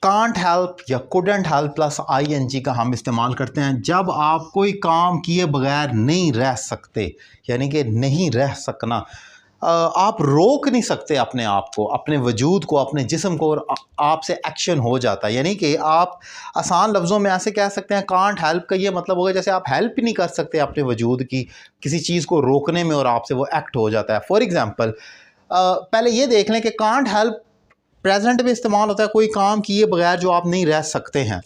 Can't help या couldn't help plus ING का हम इस्तेमाल करते हैं जब आप कोई काम किए बगैर नहीं रह सकते, यानी कि नहीं रह सकना। आप रोक नहीं सकते अपने आप को, अपने वजूद को, अपने जिस्म को, और आपसे एक्शन हो जाता है। यानी कि आप आसान लफ्ज़ों में ऐसे कह सकते हैं कांट हेल्प का ये मतलब होगा जैसे आप हेल्प ही नहीं कर सकते अपने वजूद की किसी चीज़ को रोकने में और आपसे वो एक्ट हो जाता है। फॉर एग्ज़ाम्पल पहले ये देख लें कि कांट हेल्प प्रेजेंट में इस्तेमाल होता है कोई काम किए बगैर जो आप नहीं रह सकते हैं,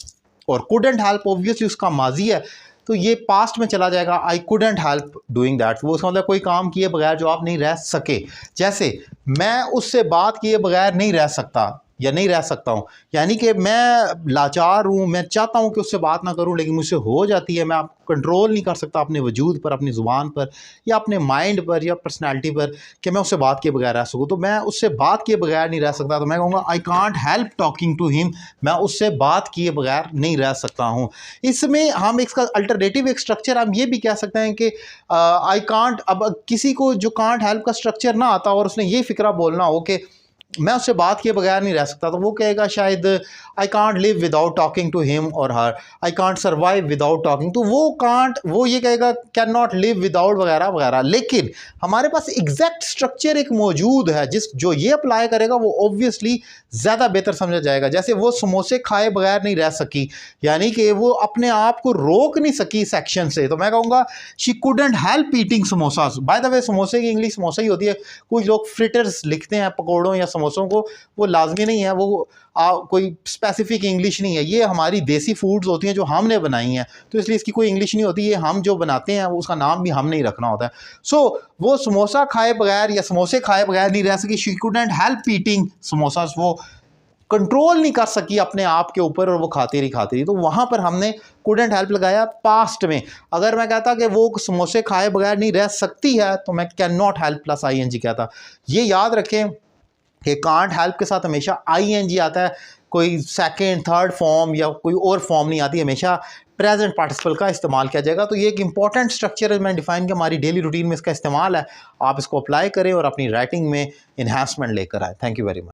और कुडंट हेल्प ऑब्वियसली उसका माजी है तो ये पास्ट में चला जाएगा, I couldn't help doing that. वो उसका मतलब कोई काम किए बगैर जो आप नहीं रह सके। जैसे मैं उससे बात किए बगैर नहीं रह सकता या नहीं रह सकता हूँ, यानी कि मैं लाचार हूँ, मैं चाहता हूँ कि उससे बात ना करूँ लेकिन मुझसे हो जाती है। मैं आप कंट्रोल नहीं कर सकता अपने वजूद पर, अपनी ज़ुबान पर या अपने माइंड पर या पर्सनैलिटी पर कि मैं उससे बात किए बगैर रह सकूँ। तो मैं उससे बात किए बगैर नहीं रह सकता, तो मैं कहूँगा I can't help talking to him, मैं उससे बात किए बगैर नहीं रह सकता हूँ। इसमें हम इसका अल्टरनेटिव एक स्ट्रक्चर हम ये भी कह सकते हैं कि आई कांट, अब किसी को जो कांट हेल्प का स्ट्रक्चर ना आता और उसने ये फिक्रा बोलना हो कि मैं उससे बात किए बगैर नहीं रह सकता, तो वो कहेगा शायद I can't live without talking to him और her, I can't survive without talking. तो वो ये कहेगा कैन नॉट लिव विदाउट वगैरह वगैरह। लेकिन हमारे पास एग्जैक्ट स्ट्रक्चर एक मौजूद है जो ये अप्लाई करेगा वो ऑब्वियसली ज़्यादा बेहतर समझा जाएगा। जैसे वो समोसे खाए बगैर नहीं रह सकी, यानी कि वो अपने आप को रोक नहीं सकी इस एक्शन से, तो मैं कहूँगा she couldn't help eating samosas. By the way समोसे की इंग्लिश समोसा ही होती है, कुछ लोग फ्रिटर्स लिखते हैं पकौड़ों या समोसों को, वो लाजमी नहीं है, वो कोई स्पेसिफिक इंग्लिश नहीं है। ये हमारी देसी फूड्स होती हैं जो हमने बनाई हैं, तो इसलिए इसकी कोई इंग्लिश नहीं होती, ये हम जो बनाते हैं उसका नाम भी हमने ही रखना होता है। सो वो समोसा खाए बगैर या समोसे खाए बगैर नहीं रह सकी, she couldn't help eating samosas. वो कंट्रोल नहीं कर सकी अपने आप के ऊपर और वो खाती रही। तो वहाँ पर हमने कुडंट हेल्प लगाया पास्ट में। अगर मैं कहता कि वो समोसे खाए बगैर नहीं रह सकती है तो मैं can not help plus ING कहता। ये याद रखें कि कांट हेल्प के साथ हमेशा आईएनजी आता है, कोई सेकंड थर्ड फॉर्म या कोई और फॉर्म नहीं आती, हमेशा प्रेजेंट पार्टिसिपल का इस्तेमाल किया जाएगा। तो ये एक इंपॉर्टेंट स्ट्रक्चर है, मैंने डिफाइन किया, हमारी डेली रूटीन में इसका इस्तेमाल है। आप इसको अप्लाई करें और अपनी राइटिंग में इन्हांसमेंट लेकर आए। Thank you very much.